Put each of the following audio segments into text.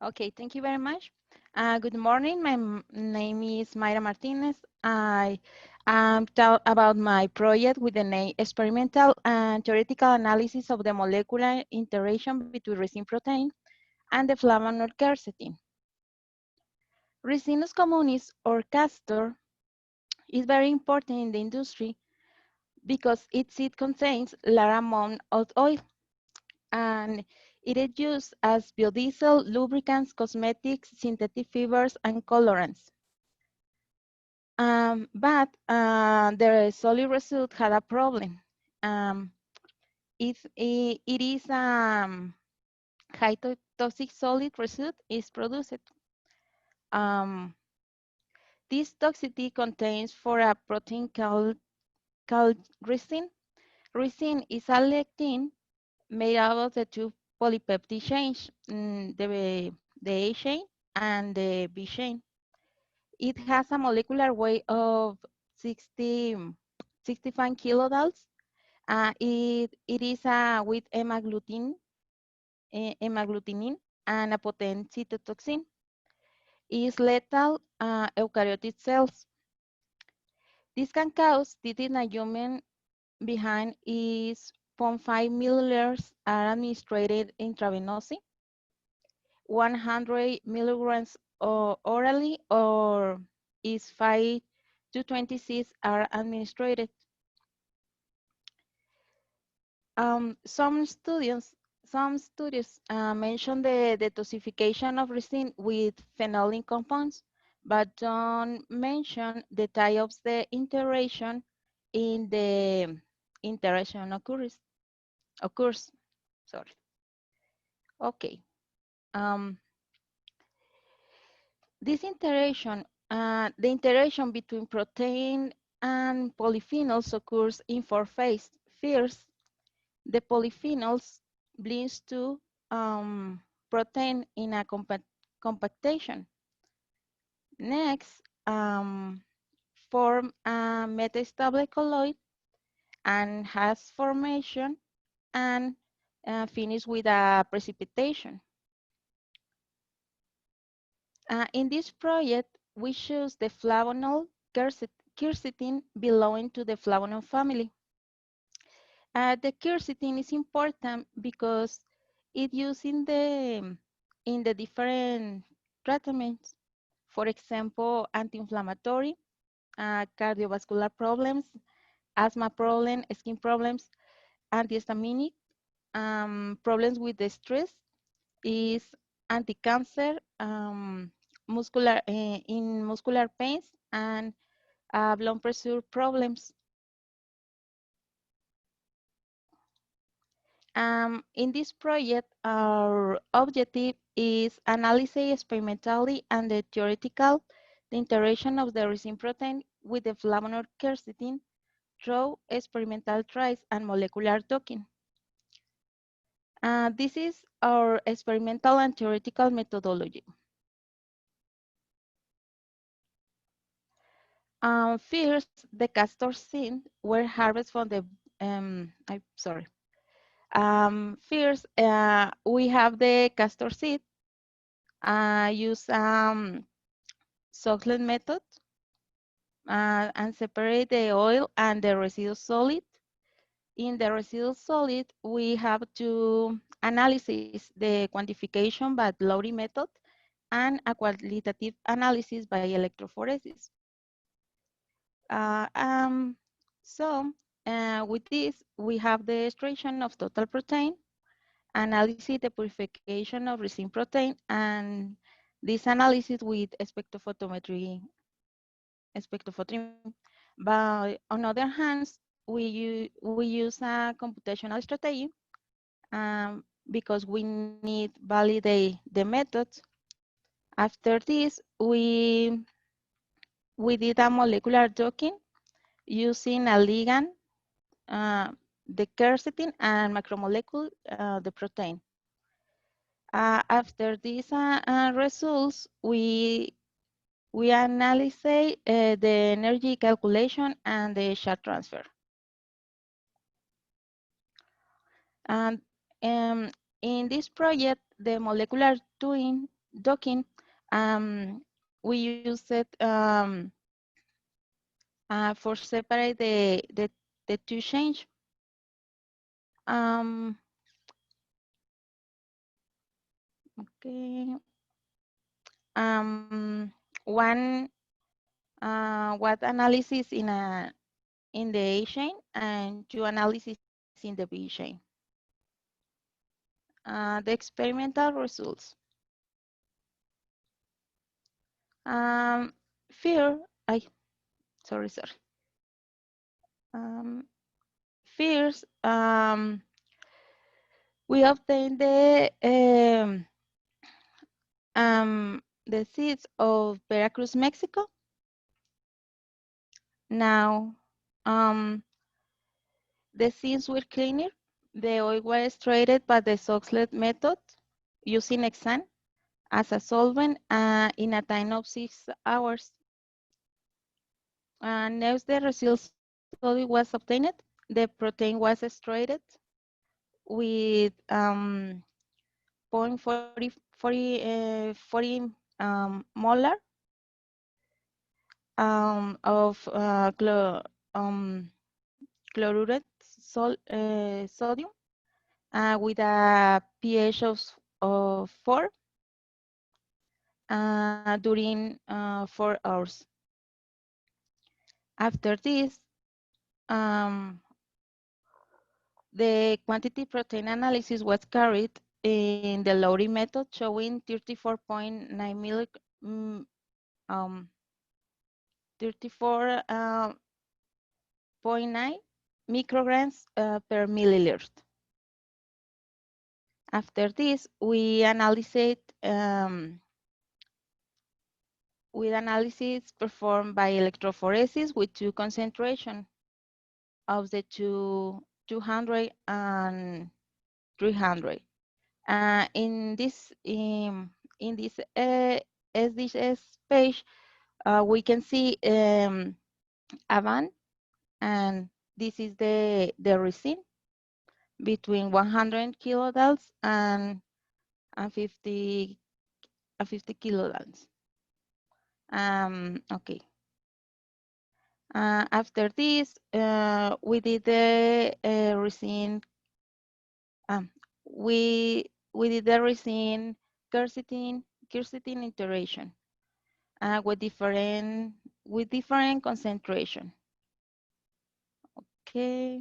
Okay, thank you very much. Good morning. My name is Mayra Martinez. I am talk about my project with the name Experimental and Theoretical Analysis of the Molecular Interaction between Ricin protein and the flavonol quercetin. Ricinus communis, or castor, is very important in the industry because its seed contains large amount of oil, and it is used as biodiesel, lubricants, cosmetics, synthetic fibers, and colorants. But the solid residue had a problem. If it is high toxic solid residue is produced. Um, this toxicity contains for a protein called ricin. Ricin is a lectin made out of the two polypeptide chains, the A chain and the B chain. It has a molecular weight of 65 kilodaltons. It is with hemagglutinin and a potent cytotoxin. Is lethal eukaryotic cells. This can cause death in a human. Behind is 0.5 milliliters are administered intravenously, 100 milligrams orally, or is 5 to 26 are administered. Some studies mention the detoxification of resin with phenolic compounds, but don't mention the type of the interaction in the interaction occurs. Sorry. Okay. Um, this interaction, the interaction between protein and polyphenols occurs in four phases. First, the polyphenols binds to protein in a compactation. Next, form a metastable colloid and has formation and finish with a precipitation. In this project, we choose the flavonol quercetin belonging to the flavonol family. The quercetin is important because it's used in the different treatments. For example, anti-inflammatory, cardiovascular problems, asthma problem, skin problems, antihistaminic, problems with the stress, is anti-cancer, in muscular pains, and blood pressure problems. In this project, our objective is analyzing experimentally and the theoretical the interaction of the ricin protein with the flavonol quercetin through experimental trials and molecular docking. This is our experimental and theoretical methodology. First, the castor seeds were harvested from the, first, we have the castor seed, use Soxhlet method, and separate the oil and the residue solid. In the residue solid, we have to analyze the quantification by Lowry method and a qualitative analysis by electrophoresis. With this, we have the extraction of total protein, analysis the purification of ricin protein, and this analysis with spectrophotometry. But on other hands, we use a computational strategy because we need validate the methods. After this, we did a molecular docking using a ligand, the quercetin, and macromolecule, the protein. After these results, we analyze the energy calculation and the charge transfer. And in this project, the molecular twin docking, we use it for separate the two change. Okay. One what analysis in the A chain and two analysis in the B chain. The experimental results. Fear, sorry. Um, Fears, we obtain the seeds of Veracruz, Mexico. Now, the seeds were cleaner. The oil was treated by the Soxhlet method using hexane as a solvent in a time of 6 hours. Next, the result study was obtained. The protein was extracted with 0.40 molar of chloride sodium with a pH of 4 during 4 hours. After this, the quantity protein analysis was carried in the Lowry method, showing 34.9 micrograms per milliliter. After this, we analyzed with analysis performed by electrophoresis with two concentration of the 200 and 300. In this SDSS page, we can see a band, and this is the ricin between 100 kilodaltons and 50 kilodaltons. Okay. After this, we did the ricin. We did the ricin quercetin iteration with different concentration. Okay.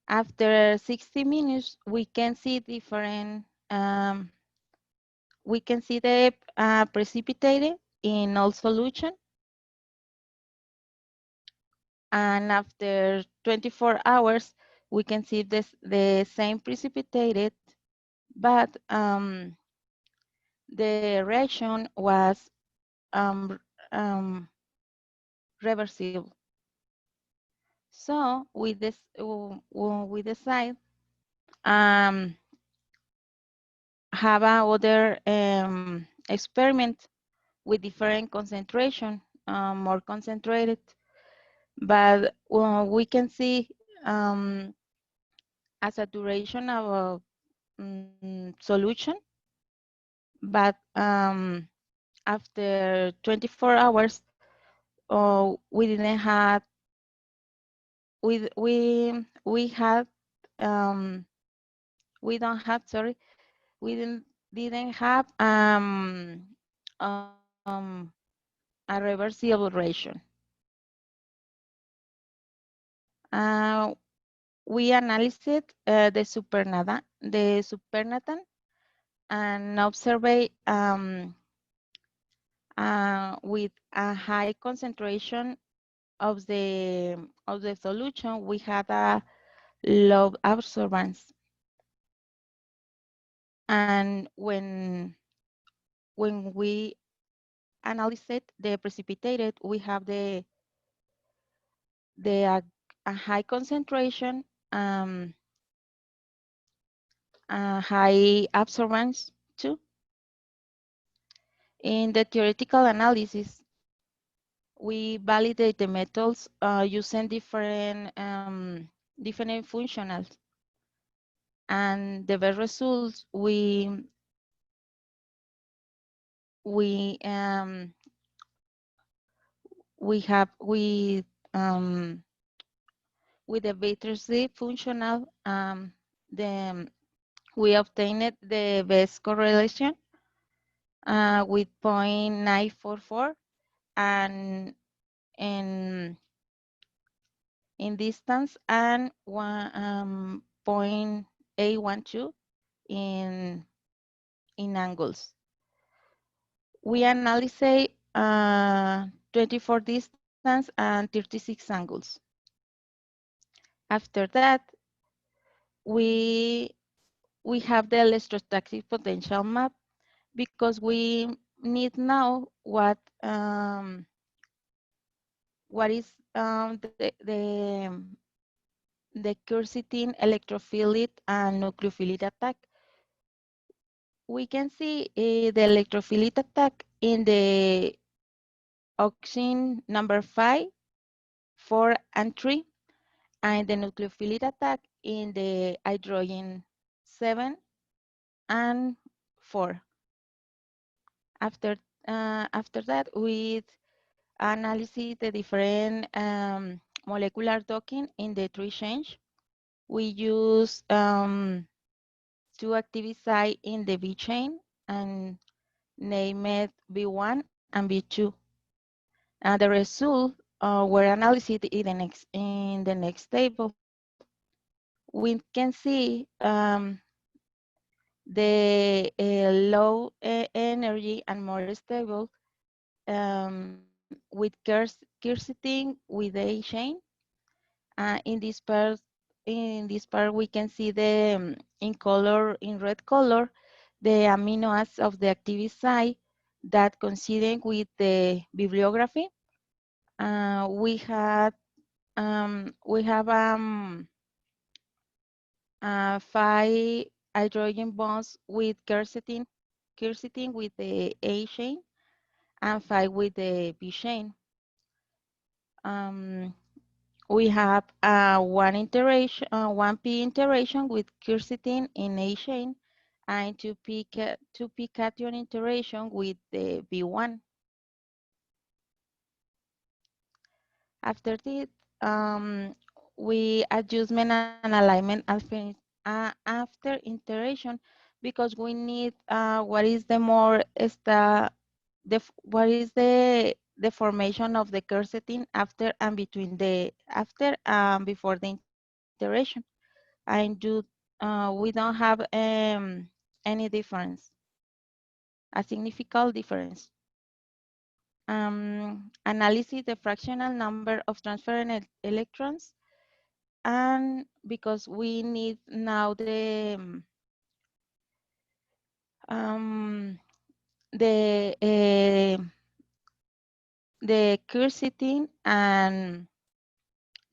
After 60 minutes, we can see different. We can see the precipitated in all solution. And after 24 hours, we can see the same precipitated, but the reaction was reversible. So we decide have another experiment with different concentration, more concentrated, but we can see as a duration of solution, but after 24 hours, we didn't have we had we don't have sorry we didn't have a reversible reaction. We analyzed the supernatant and observed with a high concentration of the solution, we had a low absorbance. And when we analyzed the precipitated, we have a high concentration, a high absorbance too. In the theoretical analysis, we validate the methods using different functionals. And the best results we we have with the Battersea functional, the we obtained the best correlation with 0.944, and in distance, and 0.812 in angles. We analyze 24 distance and 36 angles. After that, we have the electrostatic potential map, because we need now what is the quercetin electrophilic and nucleophilic attack. We can see the electrophilic attack in the oxygen number 5, 4, and 3, and the nucleophilic attack in the hydrogen 7 and 4. After after that, we analyze the different molecular docking in the 3 change. We use 2 active site in the B chain and name it B1 and B2. And the result were analyzed in the next table. We can see the low energy and more stable with quercetin with A chain. In this part, we can see the in red color, the amino acids of the active site that coinciding with the bibliography. We have 5 hydrogen bonds with quercetin with the A chain, and 5 with the B chain. We have one P interaction with quercetin in A chain, and 2 P cation interaction with the B1. After this, we adjustment and alignment after iteration, because we need what is the more what is the formation of the quercetin after and between the after before the iteration, and we don't have any difference, a significant difference. Analysis the fractional number of transferring electrons, and because we need now the uh, the quercetin, and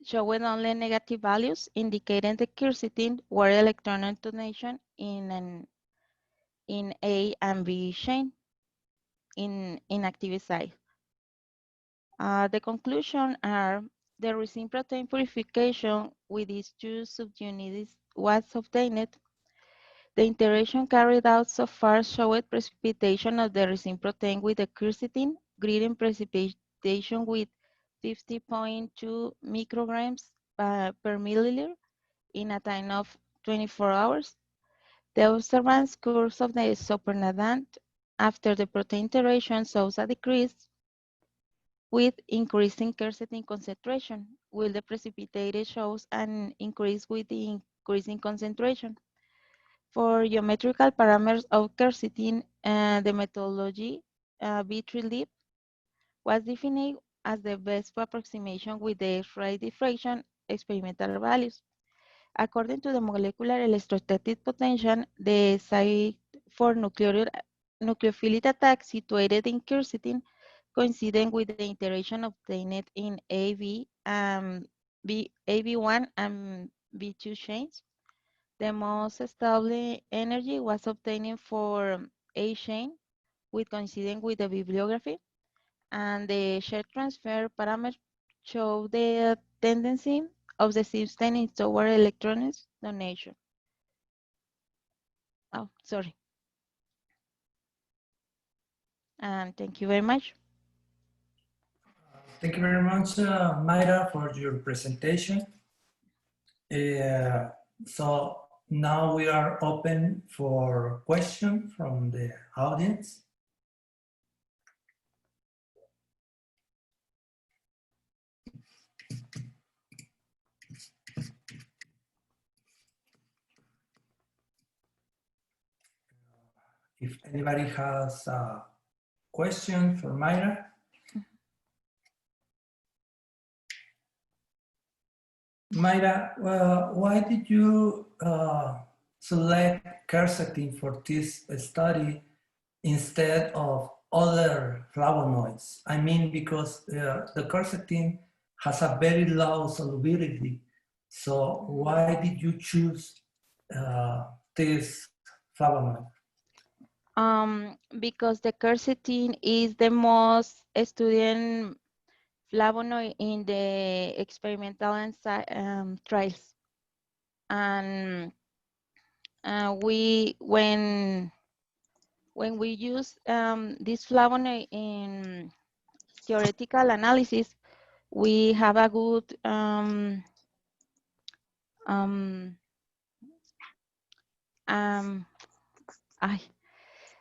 showing only negative values, indicating the quercetin were electron intonation in A and B chain in active site. The conclusion are the ricin protein purification with these 2 subunits was obtained. The interaction carried out so far showed precipitation of the ricin protein with the quercetin, gradient precipitation with 50.2 micrograms per milliliter in a time of 24 hours. The observance curves of the supernatant after the protein interaction shows a decrease with increasing quercetin concentration, while the precipitated shows an increase with the increasing concentration. For geometrical parameters of quercetin, the methodology B3LIP was defined as the best approximation with the X-ray diffraction experimental values. According to the molecular electrostatic potential, the site for nucleophilic attack situated in quercetin coinciding with the interaction obtained in AB1 and B2 chains. The most stable energy was obtained for A chain with coinciding with the bibliography, and the shear transfer parameter show the tendency of the system toward electronics donation. Oh, sorry. Thank you very much. Thank you very much, Mayra, for your presentation. So now we are open for questions from the audience. If anybody has a question for Mayra. Mayra, why did you select quercetin for this study instead of other flavonoids? I mean, because the quercetin has a very low solubility. So why did you choose this flavonoid? Because the quercetin is the most studied flavonoid in the experimental trials. And when we use this flavonoid in theoretical analysis, we have a good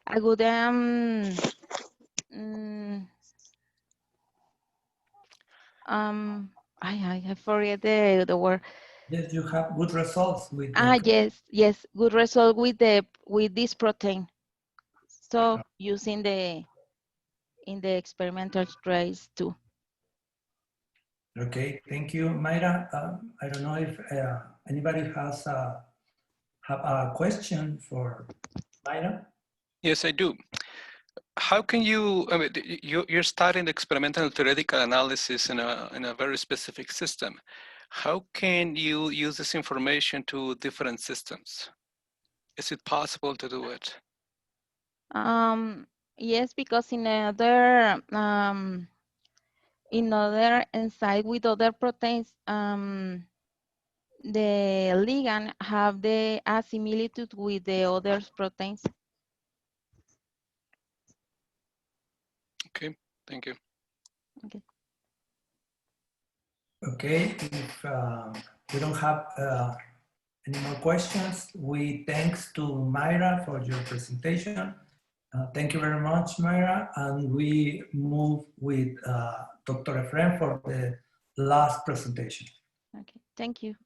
a good I forget the word. Yes, you have good results with Yes, good result with this protein. So using in the experimental trays too. Okay, thank you, Mayra. I don't know if anybody has have a question for Mayra. Yes, I do. How can you, I mean, you're studying experimental theoretical analysis in a very specific system. How can you use this information to different systems? Is it possible to do it? Yes, because in other inside with other proteins, the ligand have the assimilitude with the other proteins. Okay, thank you. Okay. Okay, if we don't have any more questions, we thanks to Mayra for your presentation. Thank you very much, Mayra. And we move with Dr. Efren for the last presentation. Okay, thank you.